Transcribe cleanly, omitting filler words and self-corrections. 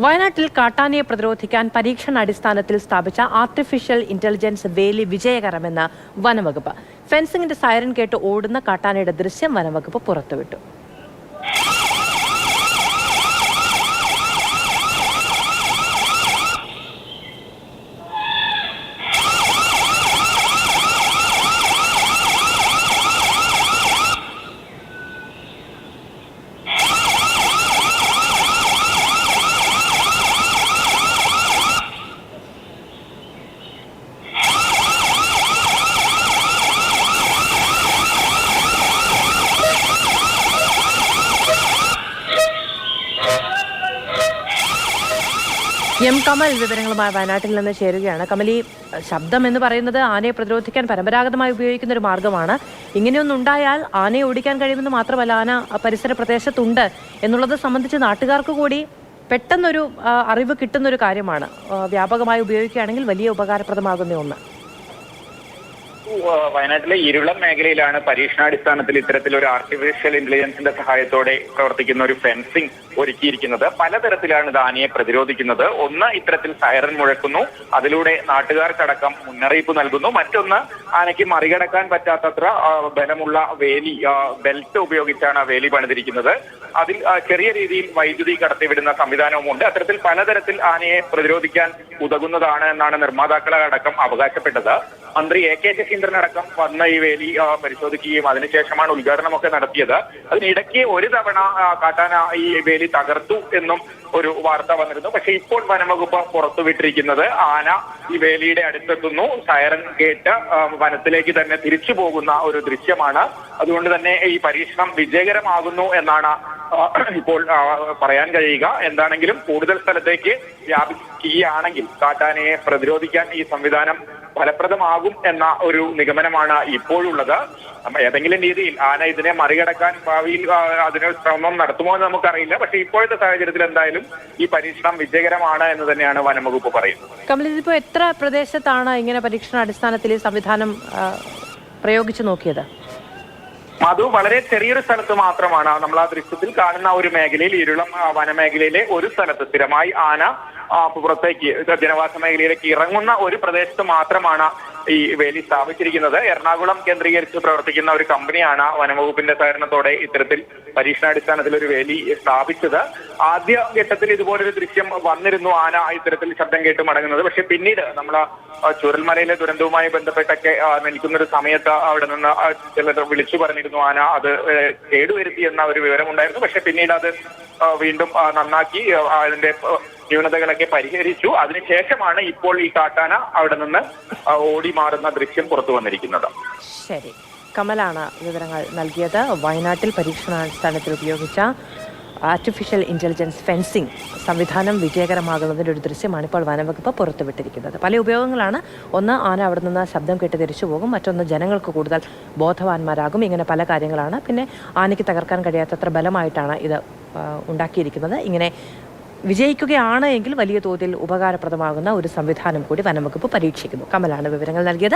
വയനാട്ടിൽ കാട്ടാനയെ പ്രതിരോധിക്കാൻ പരീക്ഷണാടിസ്ഥാനത്തിൽ സ്ഥാപിച്ച ആർട്ടിഫിഷ്യൽ ഇന്റലിജൻസ് വേലി വിജയകരമെന്ന് വനംവകുപ്പ്. ഫെൻസിംഗിന്റെ സൈറൻ കേട്ട് ഓടുന്ന കാട്ടാനയുടെ ദൃശ്യം വനംവകുപ്പ് പുറത്തുവിട്ടു. എം കമൽ വിവരങ്ങളുമായി വയനാട്ടിൽ നിന്ന് ചേരുകയാണ്. കമൽ, ഈ ശബ്ദം എന്ന് പറയുന്നത് ആനയെ പ്രതിരോധിക്കാൻ പരമ്പരാഗതമായി ഉപയോഗിക്കുന്ന ഒരു മാർഗമാണ്. ഇങ്ങനെയൊന്നുണ്ടായാൽ ആനയെ ഓടിക്കാൻ കഴിയുമെന്ന് മാത്രമല്ല, ആന പരിസര പ്രദേശത്തുണ്ട് എന്നുള്ളത് സംബന്ധിച്ച് നാട്ടുകാർക്ക് കൂടി പെട്ടെന്നൊരു അറിവ് കിട്ടുന്നൊരു കാര്യമാണ്. വ്യാപകമായി ഉപയോഗിക്കുകയാണെങ്കിൽ വലിയ ഉപകാരപ്രദമാകുന്ന ഒന്ന്. വയനാട്ടിലെ ഇരുളം മേഖലയിലാണ് പരീക്ഷണാടിസ്ഥാനത്തിൽ ഇത്തരത്തിലൊരു ആർട്ടിഫിഷ്യൽ ഇന്റലിജൻസിന്റെ സഹായത്തോടെ പ്രവർത്തിക്കുന്ന ഒരു ഫെൻസിംഗ് ഒരുക്കിയിരിക്കുന്നത്. പലതരത്തിലാണ് ഇത് ആനയെ പ്രതിരോധിക്കുന്നത്. ഒന്ന്, ഇത്തരത്തിൽ സൈറൻ മുഴക്കുന്നു, അതിലൂടെ നാട്ടുകാർക്കടക്കം മുന്നറിയിപ്പ് നൽകുന്നു. മറ്റൊന്ന്, ആനയ്ക്ക് മറികടക്കാൻ പറ്റാത്തത്ര ബലമുള്ള വേലി, ബെൽറ്റ് ഉപയോഗിച്ചാണ് ആ വേലി പണിതിരിക്കുന്നത്. അതിൽ ചെറിയ രീതിയിൽ വൈദ്യുതി കടത്തിവിടുന്ന സംവിധാനവുമുണ്ട്. അത്തരത്തിൽ പലതരത്തിൽ ആനയെ പ്രതിരോധിക്കാൻ ഉതകുന്നതാണ് എന്നാണ് നിർമ്മാതാക്കളടക്കം അവകാശപ്പെട്ടത്. മന്ത്രി AK ശശീന്ദ്രൻ അടക്കം വന്ന ഈ വേലി പരിശോധിക്കുകയും അതിനുശേഷമാണ് ഉദ്ഘാടനമൊക്കെ നടത്തിയത്. അതിനിടയ്ക്ക് ഒരു തവണ കാട്ടാന ഈ വേലി തകർത്തു എന്നും ഒരു വാർത്ത വന്നിരുന്നു. പക്ഷേ ഇപ്പോൾ വനംവകുപ്പ് പുറത്തുവിട്ടിരിക്കുന്നത് ആന ഈ വേലിയുടെ അടുത്തെത്തുന്നു, സൈറൻ കേട്ട് വനത്തിലേക്ക് തന്നെ തിരിച്ചു പോകുന്ന ഒരു ദൃശ്യമാണ്. അതുകൊണ്ട് തന്നെ ഈ പരീക്ഷണം വിജയകരമാകുന്നു എന്നാണ് ഇപ്പോൾ പറയാൻ കഴിയുക. എന്താണെങ്കിലും കൂടുതൽ സ്ഥലത്തേക്ക് വ്യാപിക്കുകയാണെങ്കിൽ കാട്ടാനയെ പ്രതിരോധിക്കാൻ ഈ സംവിധാനം ഫലപ്രദമാകും എന്ന ഒരു നിഗമനമാണ് ഇപ്പോഴുള്ളത്. ഏതെങ്കിലും രീതിയിൽ ആന ഇതിനെ മറികടക്കാൻ ഭാവിയിൽ അതിനൊരു ശ്രമം നടത്തുമോ എന്ന് നമുക്കറിയില്ല. പക്ഷേ ഇപ്പോഴത്തെ സാഹചര്യത്തിൽ എന്തായാലും ഈ പരീക്ഷണം വിജയകരമാണ് എന്ന് തന്നെയാണ് വനംവകുപ്പ് പറയുന്നത്. കമൽ, ഇതിപ്പോ എത്ര പ്രദേശത്താണ് ഇങ്ങനെ പരീക്ഷണാടിസ്ഥാനത്തിൽ ഈ സംവിധാനം പ്രയോഗിച്ചു നോക്കിയത്? അത് വളരെ ചെറിയൊരു സ്ഥലത്ത് മാത്രമാണ്. നമ്മൾ ആ ദൃശ്യത്തിൽ കാണുന്ന ഒരു മേഖലയിൽ, ഇരുളം വനമേഖലയിലെ ഒരു സ്ഥലത്ത് സ്ഥിരമായി ആന പുറത്തേക്ക് ജനവാസ മേഖലയിലേക്ക് ഇറങ്ങുന്ന ഒരു പ്രദേശത്ത് മാത്രമാണ് ഈ വേലി സ്ഥാപിച്ചിരിക്കുന്നത്. എറണാകുളം കേന്ദ്രീകരിച്ച് പ്രവർത്തിക്കുന്ന ഒരു കമ്പനിയാണ് വനംവകുപ്പിന്റെ സഹകരണത്തോടെ ഇത്തരത്തിൽ പരീക്ഷണാടിസ്ഥാനത്തിൽ ഒരു വേലി സ്ഥാപിച്ചത്. ആദ്യ ഘട്ടത്തിൽ ഇതുപോലൊരു ദൃശ്യം വന്നിരുന്നു, ആന ഇത്തരത്തിൽ ശബ്ദം കേട്ട് മടങ്ങുന്നത്. പക്ഷെ പിന്നീട് നമ്മൾ ചൂരൽമലയിലെ ദുരന്തവുമായി ബന്ധപ്പെട്ടൊക്കെ നിൽക്കുന്നൊരു സമയത്ത് അവിടെ നിന്ന് ചിലർ വിളിച്ചു പറഞ്ഞിരുന്നു ആന അത് കേടുവരുത്തി എന്ന ഒരു വിവരമുണ്ടായിരുന്നു. പക്ഷെ പിന്നീട് അത് വീണ്ടും നന്നാക്കി അതിന്റെ ന്യൂനതകളൊക്കെ പരിഹരിച്ചു. അതിനുശേഷമാണ് ഇപ്പോൾ ഈ കാട്ടാന അവിടെ നിന്ന് ഓടി മാറുന്ന ദൃശ്യം പുറത്തു വന്നിരിക്കുന്നത്. ശരി, കമലാണ് വിവരങ്ങൾ നൽകിയത്. വയനാട്ടിൽ പരീക്ഷണാടിസ്ഥാനത്തിൽ ഉപയോഗിച്ച ആർട്ടിഫിഷ്യൽ ഇന്റലിജൻസ് ഫെൻസിംഗ് സംവിധാനം വിജയകരമാകുന്നതിൻ്റെ ഒരു ദൃശ്യമാണ് ഇപ്പോൾ വനംവകുപ്പ് പുറത്തുവിട്ടിരിക്കുന്നത്. പല ഉപയോഗങ്ങളാണ്. ഒന്ന്, ആന അവിടെ നിന്ന് ശബ്ദം കേട്ട് തിരിച്ചു പോകും. മറ്റൊന്ന്, ജനങ്ങൾക്ക് കൂടുതൽ ബോധവാന്മാരാകും. ഇങ്ങനെ പല കാര്യങ്ങളാണ്. പിന്നെ ആനയ്ക്ക് തകർക്കാൻ കഴിയാത്തത്ര ബലമായിട്ടാണ് ഇത് ഉണ്ടാക്കിയിരിക്കുന്നത്. ഇങ്ങനെ വിജയിക്കുകയാണ് എങ്കിൽ വലിയ തോതിൽ ഉപകാരപ്രദമാകുന്ന ഒരു സംവിധാനം കൂടി വനംവകുപ്പ് പരീക്ഷിക്കുന്നു. കമലാണ് വിവരങ്ങൾ നൽകിയത്.